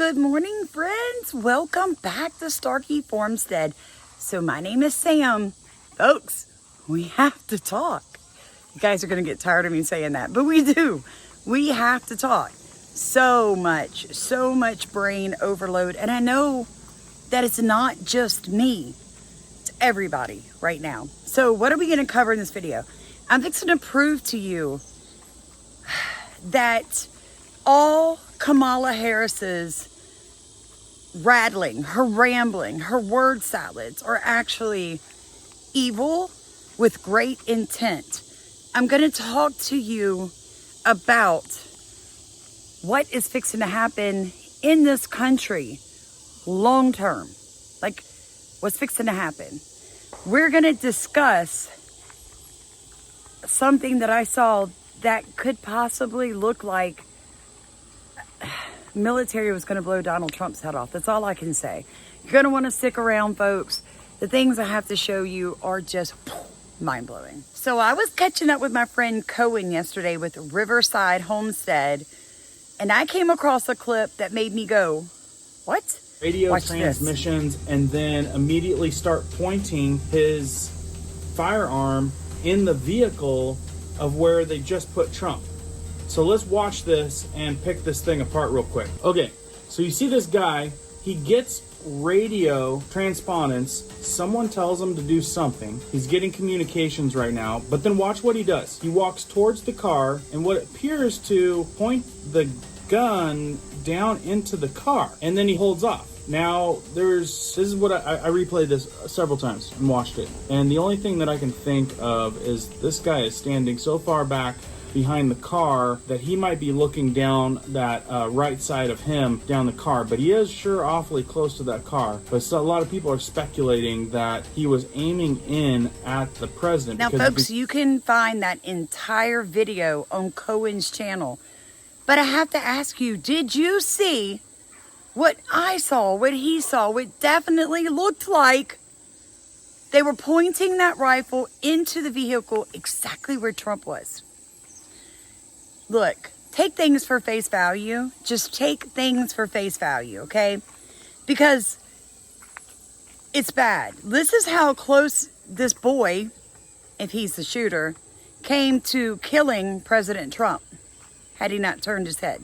good morning, friends. Welcome back to Starkey Farmstead. So my name is Sam. Folks, we have to talk. You guys are going to get tired of me saying that, but we do. We have to talk. So much brain overload. And I know that it's not just me. It's everybody right now. So what are we going to cover in this video? I'm fixing to prove to you that all Kamala Harris's rattling, her rambling, her word salads are actually evil with great intent. I'm going to talk to you about what is fixing to happen in this country long term. Like, what's fixing to happen? We're going to discuss something that I saw that could possibly look like military was going to blow Donald Trump's head off. That's all I can say. You're going to want to stick around, folks. The things I have to show you are just mind-blowing. So I was catching up with my friend Cohen yesterday with Riverside Homestead, and I came across a clip that made me go, what? Radio Watch transmissions this. And then immediately start pointing his firearm in the vehicle of where they just put Trump. So let's watch this and pick this thing apart real quick. Okay, so you see this guy, he gets radio transpondence. Someone tells him to do something. He's getting communications right now, but then watch what he does. He walks towards the car and what appears to point the gun down into the car, and then he holds off. Now, this is what I replayed this several times and watched it. And the only thing that I can think of is this guy is standing so far back behind the car that he might be looking down that right side of him down the car, but he is sure awfully close to that car. But so a lot of people are speculating that he was aiming in at the president. Now, folks, you can find that entire video on Cohen's channel. But I have to ask you, did you see what I saw, what he saw? What definitely looked like they were pointing that rifle into the vehicle exactly where Trump was. Look, take things for face value. Just take things for face value, okay? Because it's bad. This is how close this boy, if he's the shooter, came to killing President Trump had he not turned his head.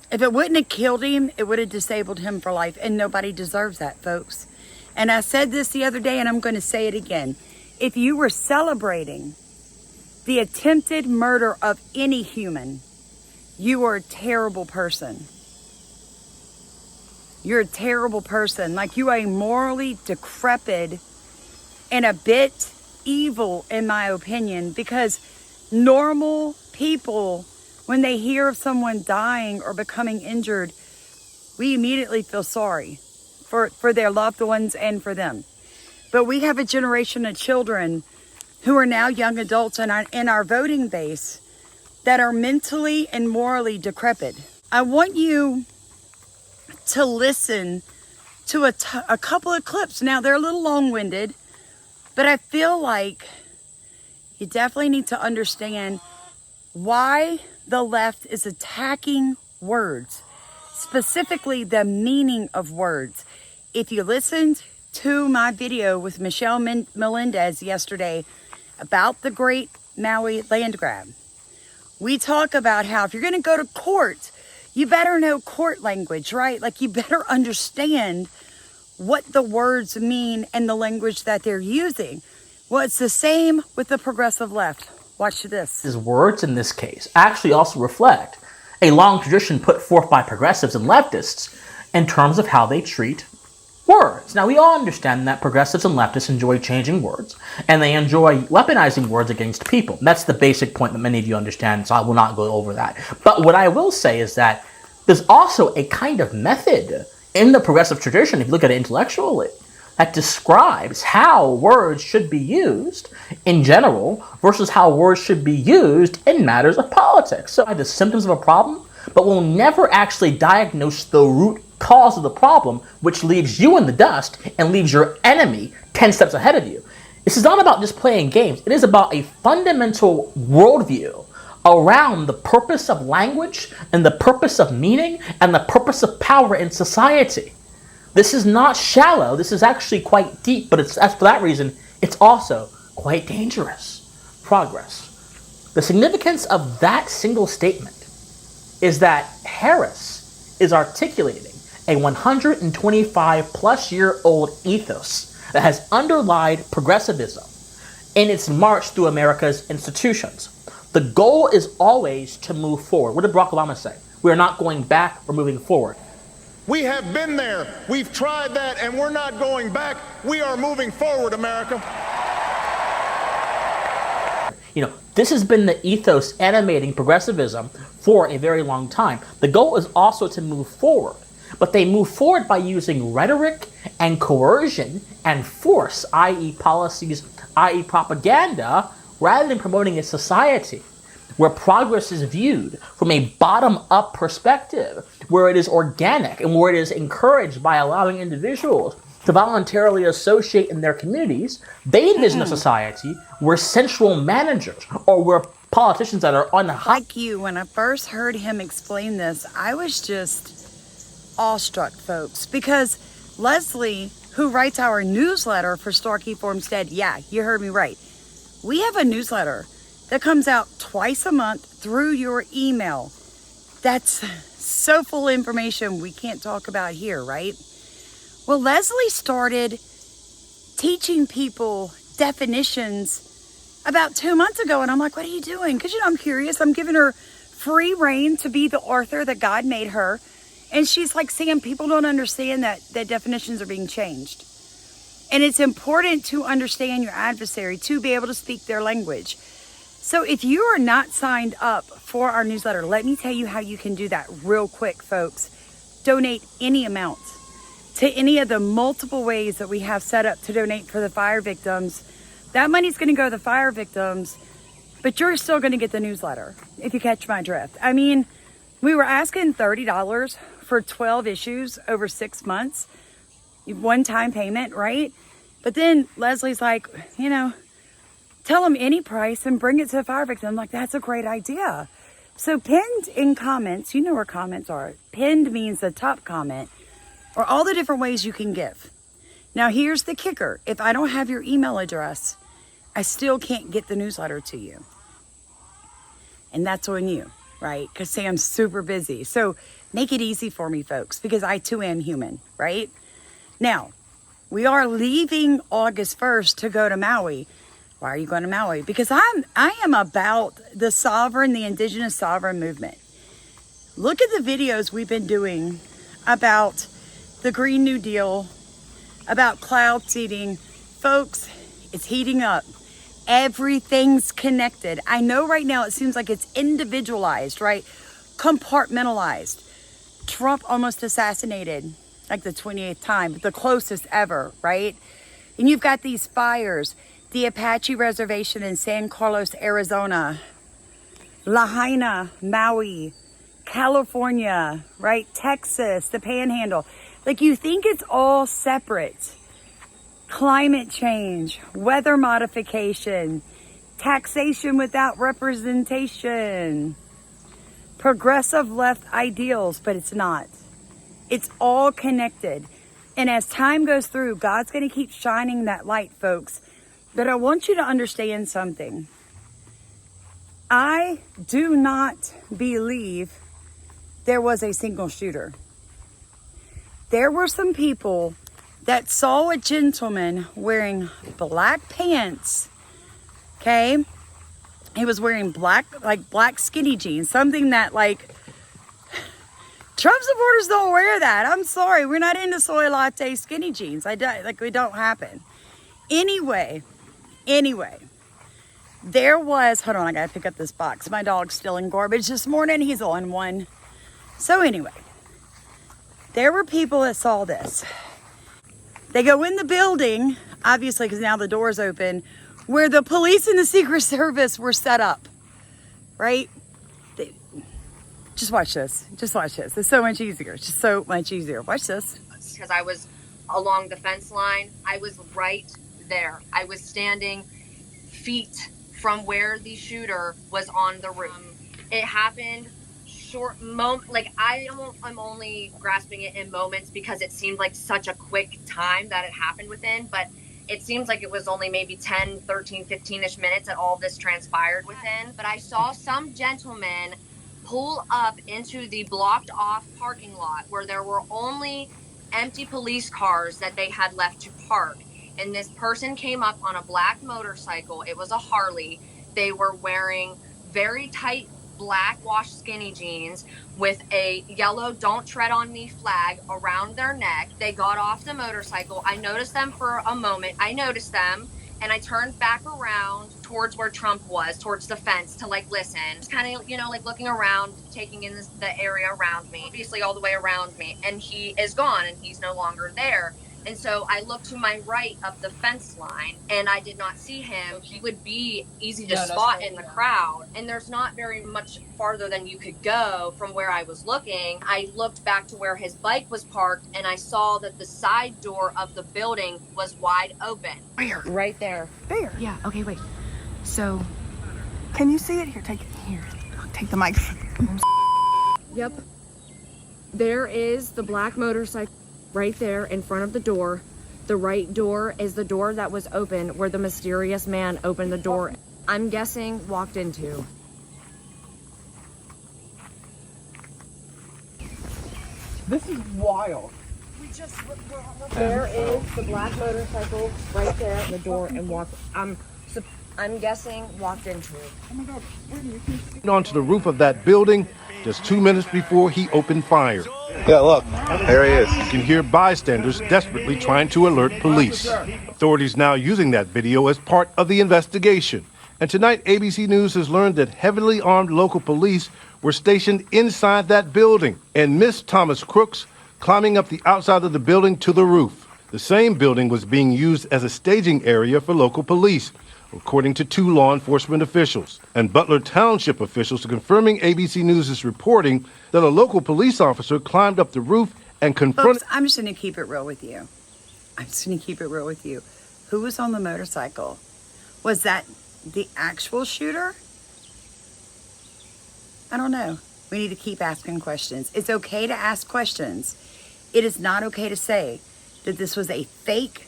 If it wouldn't have killed him, it would have disabled him for life, and nobody deserves that, folks. And I said this the other day, and I'm going to say it again. If you were celebrating the attempted murder of any human, you are a terrible person. You're a terrible person. Like, you are morally decrepit and a bit evil, in my opinion, because normal people, when they hear of someone dying or becoming injured, we immediately feel sorry for their loved ones and for them. But we have a generation of children who are now young adults in our voting base that are mentally and morally decrepit. I want you to listen to a couple of clips. Now, they're a little long-winded, but I feel like you definitely need to understand why the left is attacking words, specifically the meaning of words. If you listened to my video with Michelle Melendez yesterday about the Great Maui land grab, we talk about how if you're going to go to court, you better know court language, right? Like, you better understand what the words mean and the language that they're using. Well, it's the same with the progressive left. Watch this. His words in this case actually also reflect a long tradition put forth by progressives and leftists in terms of how they treat words. Now, we all understand that progressives and leftists enjoy changing words, and they enjoy weaponizing words against people. That's the basic point that many of you understand, so I will not go over that. But what I will say is that there's also a kind of method in the progressive tradition, if you look at it intellectually, that describes how words should be used in general versus how words should be used in matters of politics. So, the symptoms of a problem, but will never actually diagnose the root cause of the problem, which leaves you in the dust and leaves your enemy 10 steps ahead of you. This is not about just playing games. It is about a fundamental worldview around the purpose of language and the purpose of meaning and the purpose of power in society. This is not shallow, this is actually quite deep, but that's for that reason, it's also quite dangerous progress. The significance of that single statement is that Harris is articulating a 125 plus year old ethos that has underlied progressivism in its march through America's institutions. The goal is always to move forward. What did Barack Obama say? We are not going back, we're moving forward. We have been there. We've tried that, and we're not going back. We are moving forward, America. This has been the ethos animating progressivism for a very long time. The goal is also to move forward, but they move forward by using rhetoric and coercion and force, i.e. policies, i.e. propaganda, rather than promoting a society where progress is viewed from a bottom-up perspective, where it is organic and where it is encouraged by allowing individuals to voluntarily associate in their communities. They envision a society where central managers or where politicians that are on the high... Like you, when I first heard him explain this, I was just awestruck, folks, because Leslie, who writes our newsletter for Starkey Formstead, yeah, you heard me right. We have a newsletter that comes out twice a month through your email. That's so full of information we can't talk about here, right? Well, Leslie started teaching people definitions about 2 months ago, and I'm like, what are you doing? Because, I'm curious. I'm giving her free reign to be the author that God made her. And she's like, Sam, people don't understand that definitions are being changed. And it's important to understand your adversary, to be able to speak their language. So if you are not signed up for our newsletter, let me tell you how you can do that real quick, folks. Donate any amount to any of the multiple ways that we have set up to donate for the fire victims. That money's going to go to the fire victims, but you're still going to get the newsletter, if you catch my drift. I mean, we were asking $30 for 12 issues over 6 months, one-time payment, right? But then Leslie's like, tell them any price and bring it to the fire victim. I'm like, that's a great idea. So pinned in comments, you know where comments are. Pinned means the top comment, or all the different ways you can give. Now, here's the kicker. If I don't have your email address, I still can't get the newsletter to you. And that's on you, right? Because Sam's super busy. So make it easy for me, folks, because I too am human, right? Now, we are leaving August 1st to go to Maui. Why are you going to Maui? Because I am about the indigenous sovereign movement. Look at the videos we've been doing about the Green New Deal, about cloud seeding. Folks, it's heating up. Everything's connected. I know right now it seems like it's individualized, right? Compartmentalized. Trump almost assassinated, like the 28th time, the closest ever, right? And you've got these fires. The Apache Reservation in San Carlos, Arizona. Lahaina, Maui. California, right? Texas, the Panhandle. Like, you think it's all separate. Climate change, weather modification, taxation without representation, progressive left ideals, but it's not. It's all connected. And as time goes through, God's going to keep shining that light, folks. But I want you to understand something. I do not believe there was a single shooter. There were some people that saw a gentleman wearing black pants, okay? He was wearing black skinny jeans, something that Trump supporters don't wear that. I'm sorry, we're not into soy latte skinny jeans. We don't happen. Anyway, there was, hold on, I gotta pick up this box. My dog's still in garbage this morning. He's on one. So anyway, there were people that saw this. They go in the building, obviously, because now the door's open, where the police and the Secret Service were set up, right? Just watch this. Just watch this. It's so much easier. It's just so much easier. Watch this. Because I was along the fence line. I was right there. I was standing feet from where the shooter was on the roof. It happened I'm only grasping it in moments because it seemed like such a quick time that it happened within, but it seems like it was only maybe 10, 13, 15-ish minutes that all this transpired within. But I saw some gentleman pull up into the blocked off parking lot where there were only empty police cars that they had left to park. And this person came up on a black motorcycle. It was a Harley. They were wearing very tight black washed skinny jeans with a yellow "Don't Tread on Me" flag around their neck. They got off the motorcycle. I noticed them for a moment. And I turned back around towards where Trump was, towards the fence, to like listen. Just kind of, like looking around, taking in the area around me, obviously all the way around me. And he is gone and he's no longer there. And so I looked to my right of the fence line and I did not see him. He would be easy to spot in the crowd. And there's not very much farther than you could go from where I was looking. I looked back to where his bike was parked and I saw that the side door of the building was wide open. Where? Right there. There. Yeah, okay, wait. So, Can you see it? Here, take the mic. Yep. There is the black motorcycle right there in front of the door. The right door is the door that was open where the mysterious man opened the door. I'm guessing walked into. This is wild. There is the black motorcycle right there at the door and walked. I'm guessing walked into it. Onto the roof of that building just 2 minutes before he opened fire. Yeah, look, there he is. You can hear bystanders desperately trying to alert police. Authorities now using that video as part of the investigation. And tonight, ABC News has learned that heavily armed local police were stationed inside that building and missed Thomas Crooks climbing up the outside of the building to the roof. The same building was being used as a staging area for local police, according to 2 law enforcement officials. And Butler Township officials are confirming ABC News' reporting that a local police officer climbed up the roof and confronted... Folks, I'm just going to keep it real with you. Who was on the motorcycle? Was that the actual shooter? I don't know. We need to keep asking questions. It's okay to ask questions. It is not okay to say that this was a fake,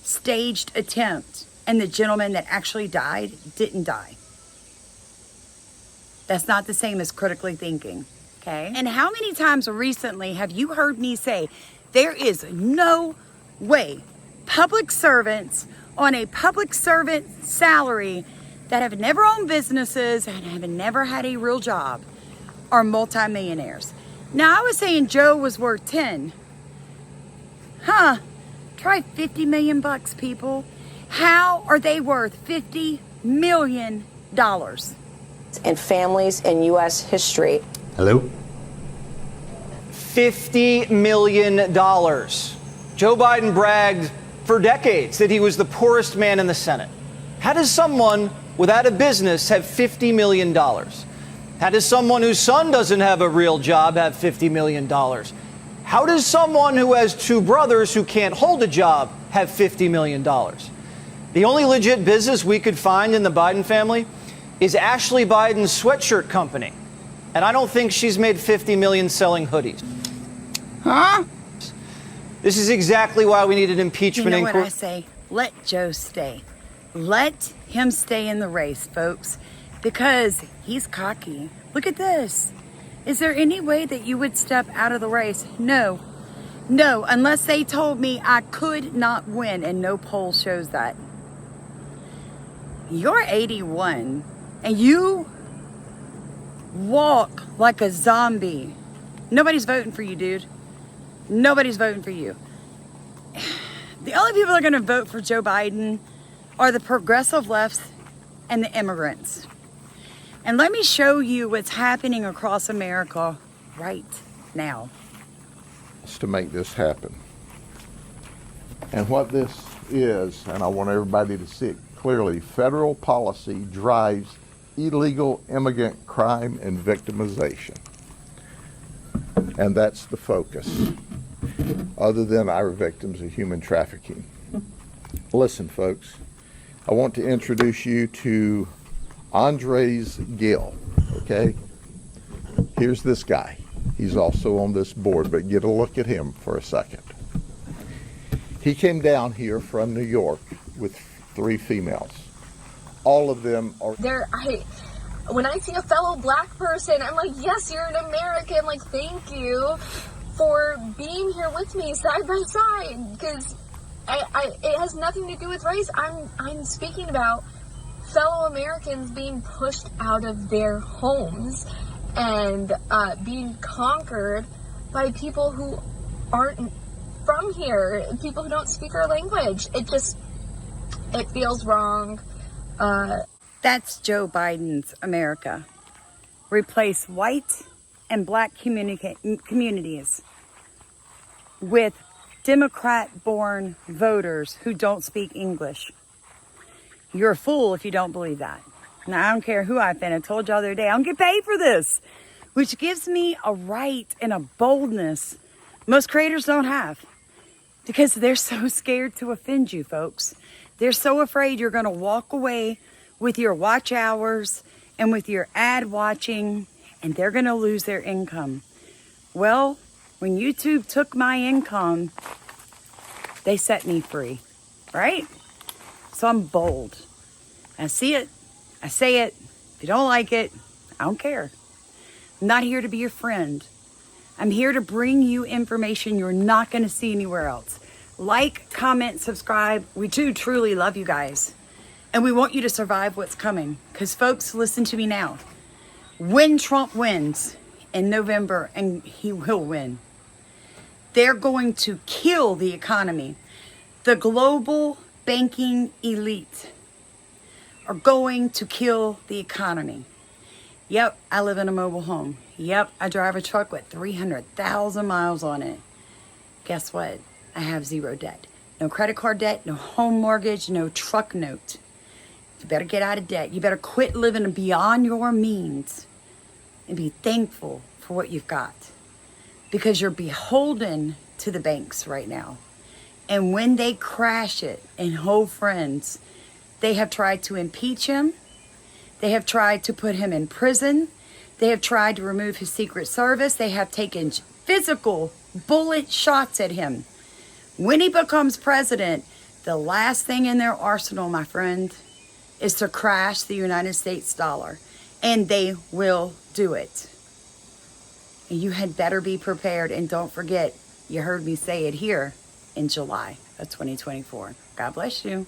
staged attempt and the gentleman that actually died didn't die. That's not the same as critically thinking, okay? And how many times recently have you heard me say, there is no way public servants on a public servant salary that have never owned businesses and have never had a real job are multimillionaires? Now, I was saying Joe was worth 10. Try 50 million bucks, people. How are they worth $50 million? And families in U.S. history. Hello? $50 million. Joe Biden bragged for decades that he was the poorest man in the Senate. How does someone without a business have $50 million? How does someone whose son doesn't have a real job have $50 million? How does someone who has 2 brothers who can't hold a job have $50 million? The only legit business we could find in the Biden family is Ashley Biden's sweatshirt company. And I don't think she's made $50 million selling hoodies. Huh? This is exactly why we need an impeachment inquiry. You know what I inquiry. say? Let Joe stay. Let him stay in the race, folks, because he's cocky. Look at this. Is there any way that you would step out of the race? No. No, unless they told me I could not win, and no poll shows that. You're 81, and you walk like a zombie. Nobody's voting for you, dude. Nobody's voting for you. The only people that are going to vote for Joe Biden are the progressive left and the immigrants. And let me show you what's happening across America right now. To make this happen. And what this is, and I want everybody to see it clearly, federal policy drives illegal immigrant crime and victimization. And that's the focus, other than our victims of human trafficking. Listen, folks, I want to introduce you to Andres Gill, okay? Here's this guy. He's also on this board, but get a look at him for a second. He came down here from New York with 3 females. All of them are... When I see a fellow black person, I'm like, yes, you're an American. Like, thank you for being here with me side by side. Because it has nothing to do with race. I'm speaking about fellow Americans being pushed out of their homes and being conquered by people who aren't from here, people who don't speak our language. It feels wrong. That's Joe Biden's America. Replace white and black communities with Democrat-born voters who don't speak English. You're a fool if you don't believe that. Now, I don't care who I offend. I told y'all the other day, I don't get paid for this, which gives me a right and a boldness most creators don't have, because they're so scared to offend you, folks. They're so afraid you're going to walk away with your watch hours and with your ad watching, and they're going to lose their income. Well, when YouTube took my income, they set me free, right? So I'm bold. I see it. I say it. If you don't like it, I don't care. I'm not here to be your friend. I'm here to bring you information you're not going to see anywhere else. Like, comment, subscribe. We do truly love you guys. And we want you to survive what's coming. Because, folks, listen to me now. When Trump wins in November, and he will win, they're going to kill the economy. The global banking elite are going to kill the economy. Yep, I live in a mobile home. Yep, I drive a truck with 300,000 miles on it. Guess what? I have 0 debt. No credit card debt, no home mortgage, no truck note. You better get out of debt. You better quit living beyond your means and be thankful for what you've got, because you're beholden to the banks right now. And when they crash it, and friends, they have tried to impeach him. They have tried to put him in prison. They have tried to remove his Secret Service. They have taken physical bullet shots at him. When he becomes president, the last thing in their arsenal, my friend, is to crash the United States dollar. And they will do it. And you had better be prepared. And don't forget, you heard me say it here in July of 2024. God bless you.